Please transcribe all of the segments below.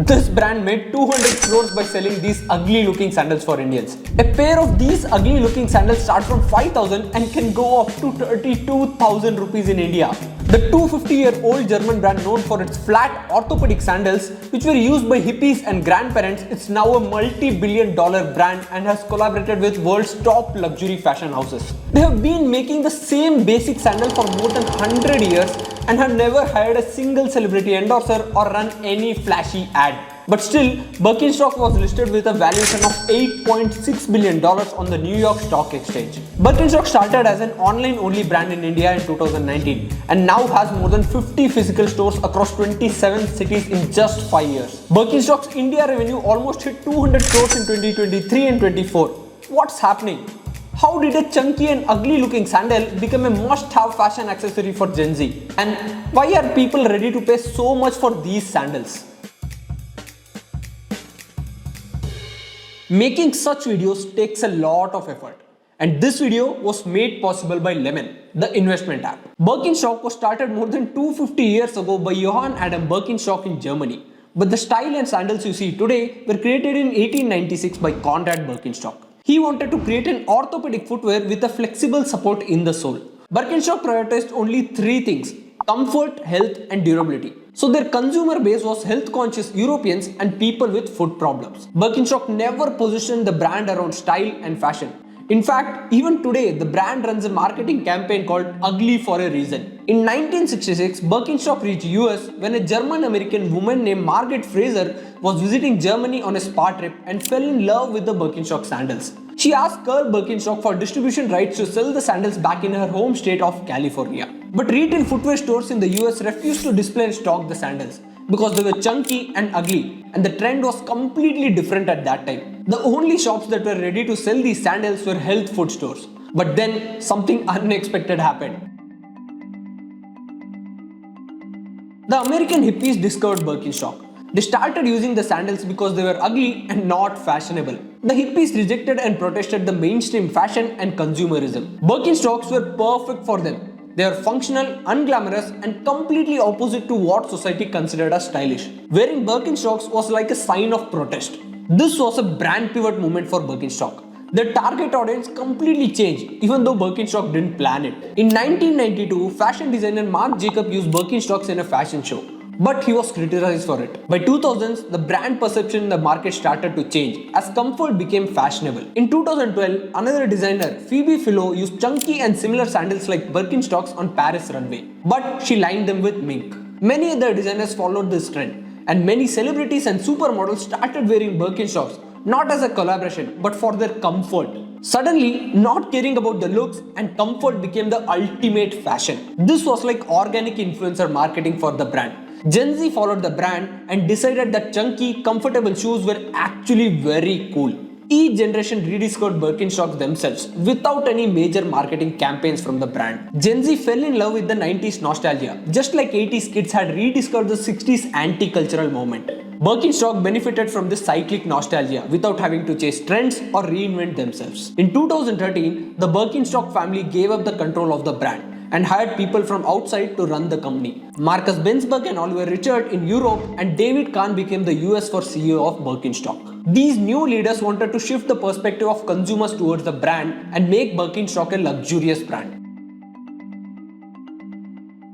This brand made 200 crores by selling these ugly looking sandals for Indians. A pair of these ugly looking sandals start from 5,000 and can go up to 32,000 rupees in India. The 250-year-old German brand known for its flat orthopedic sandals, which were used by hippies and grandparents, is now a multi-billion-dollar brand and has collaborated with world's top luxury fashion houses. They have been making the same basic sandal for more than 100 years and have never hired a single celebrity endorser or run any flashy ad. But still, Birkenstock was listed with a valuation of $8.6 billion on the New York Stock Exchange. Birkenstock started as an online-only brand in India in 2019 and now has more than 50 physical stores across 27 cities in just 5 years. Birkenstock's India revenue almost hit 200 crores in 2023 and 24. What's happening? How did a chunky and ugly looking sandal become a must-have fashion accessory for Gen Z? And why are people ready to pay so much for these sandals? Making such videos takes a lot of effort, and this video was made possible by Lemon, the investment app. Birkenstock was started more than 250 years ago by Johann Adam Birkenstock in Germany, but the style and sandals you see today were created in 1896 by Conrad Birkenstock. He wanted to create an orthopedic footwear with a flexible support in the sole. Birkenstock prioritized only three things: comfort, health, and durability. So their consumer base was health-conscious Europeans and people with foot problems. Birkenstock never positioned the brand around style and fashion. In fact, even today, the brand runs a marketing campaign called Ugly for a Reason. In 1966, Birkenstock reached US when a German-American woman named Margaret Fraser was visiting Germany on a spa trip and fell in love with the Birkenstock sandals. She asked Karl Birkenstock for distribution rights to sell the sandals back in her home state of California. But retail footwear stores in the US refused to display and stock the sandals because they were chunky and ugly, and the trend was completely different at that time. The only shops that were ready to sell these sandals were health food stores. But then something unexpected happened. The American hippies discovered Birkenstock. They started using the sandals because they were ugly and not fashionable. The hippies rejected and protested the mainstream fashion and consumerism. Birkenstocks were perfect for them. They are functional, unglamorous, and completely opposite to what society considered as stylish. Wearing Birkenstocks was like a sign of protest. This was a brand pivot moment for Birkenstock. Their target audience completely changed, even though Birkenstock didn't plan it. In 1992, fashion designer Marc Jacob used Birkenstocks in a fashion show, but he was criticized for it. By 2000s, the brand perception in the market started to change as comfort became fashionable. In 2012, another designer, Phoebe Philo, used chunky and similar sandals like Birkenstocks on Paris runway, but she lined them with mink. Many other designers followed this trend, and many celebrities and supermodels started wearing Birkenstocks, not as a collaboration, but for their comfort. Suddenly, not caring about the looks and comfort became the ultimate fashion. This was like organic influencer marketing for the brand. Gen Z followed the brand and decided that chunky, comfortable shoes were actually very cool. Each generation rediscovered Birkenstocks themselves without any major marketing campaigns from the brand. Gen Z fell in love with the 90s nostalgia, just like 80s kids had rediscovered the 60s anti-cultural movement. Birkenstock benefited from this cyclic nostalgia without having to chase trends or reinvent themselves. In 2013, the Birkenstock family gave up the control of the brand and hired people from outside to run the company. Marcus Bensberg and Oliver Richard in Europe, and David Kahn became the US for CEO of Birkenstock. These new leaders wanted to shift the perspective of consumers towards the brand and make Birkenstock a luxurious brand.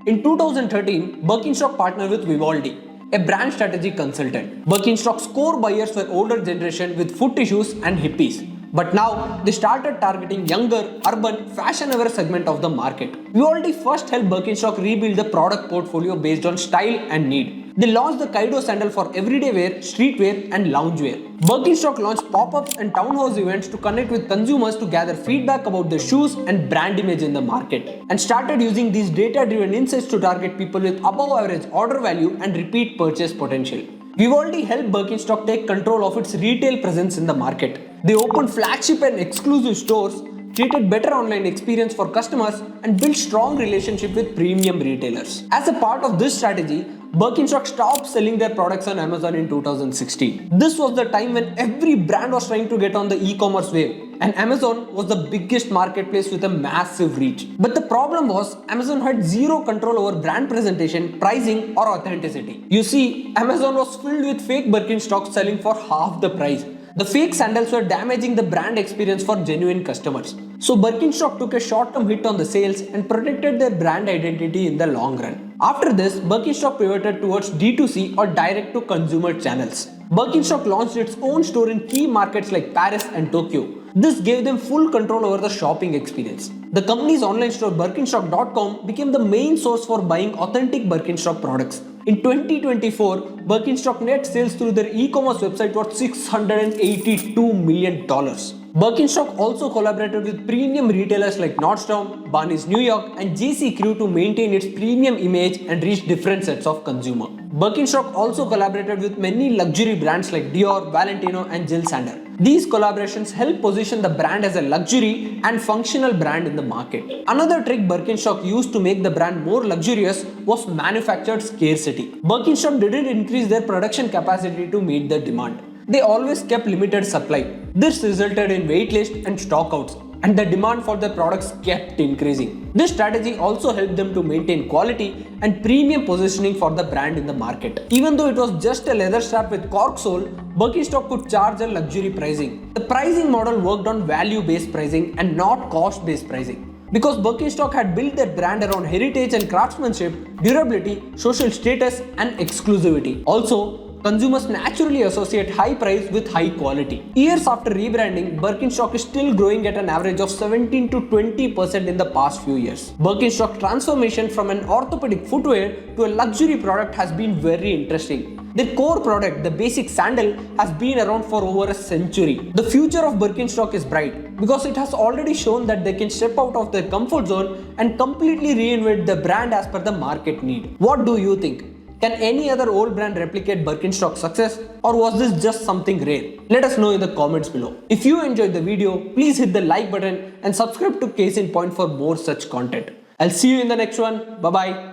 In 2013, Birkenstock partnered with Vivaldi, a brand strategy consultant. Birkenstock's core buyers were older generation with foot issues and hippies. But now, they started targeting younger, urban, fashion-aware segment of the market. Vivaldi first helped Birkenstock rebuild the product portfolio based on style and need. They launched the Kaido sandal for everyday wear, streetwear, and loungewear. Birkenstock launched pop-ups and townhouse events to connect with consumers to gather feedback about their shoes and brand image in the market, and started using these data-driven insights to target people with above-average order value and repeat purchase potential. Vivaldi helped Birkenstock take control of its retail presence in the market. They opened flagship and exclusive stores, created better online experience for customers, and built strong relationship with premium retailers. As a part of this strategy, Birkenstock stopped selling their products on Amazon in 2016. This was the time when every brand was trying to get on the e-commerce wave, and Amazon was the biggest marketplace with a massive reach. But the problem was, Amazon had zero control over brand presentation, pricing, or authenticity. You see, Amazon was filled with fake Birkenstocks selling for half the price. The fake sandals were damaging the brand experience for genuine customers. So Birkenstock took a short-term hit on the sales and protected their brand identity in the long run. After this, Birkenstock pivoted towards D2C or direct-to-consumer channels. Birkenstock launched its own store in key markets like Paris and Tokyo. This gave them full control over the shopping experience. The company's online store Birkenstock.com became the main source for buying authentic Birkenstock products. In 2024, Birkenstock net sales through their e-commerce website were $682 million. Birkenstock also collaborated with premium retailers like Nordstrom, Barney's New York, and JC Crew to maintain its premium image and reach different sets of consumers. Birkenstock also collaborated with many luxury brands like Dior, Valentino, and Jill Sander. These collaborations help position the brand as a luxury and functional brand in the market. Another trick Birkenstock used to make the brand more luxurious was manufactured scarcity. Birkenstock didn't increase their production capacity to meet the demand. They always kept limited supply. This resulted in waitlist and stockouts, and the demand for their products kept increasing. This strategy also helped them to maintain quality and premium positioning for the brand in the market. Even though it was just a leather strap with cork sole, Birkenstock could charge a luxury pricing. The pricing model worked on value-based pricing and not cost-based pricing. Because Birkenstock had built their brand around heritage and craftsmanship, durability, social status, and exclusivity. Also, consumers naturally associate high price with high quality. Years after rebranding, Birkenstock is still growing at an average of 17 to 20% in the past few years. Birkenstock's transformation from an orthopedic footwear to a luxury product has been very interesting. Their core product, the basic sandal, has been around for over a century. The future of Birkenstock is bright because it has already shown that they can step out of their comfort zone and completely reinvent the brand as per the market need. What do you think? Can any other old brand replicate Birkenstock's success, or was this just something rare? Let us know in the comments below. If you enjoyed the video, please hit the like button and subscribe to Case in Point for more such content. I'll see you in the next one. Bye bye.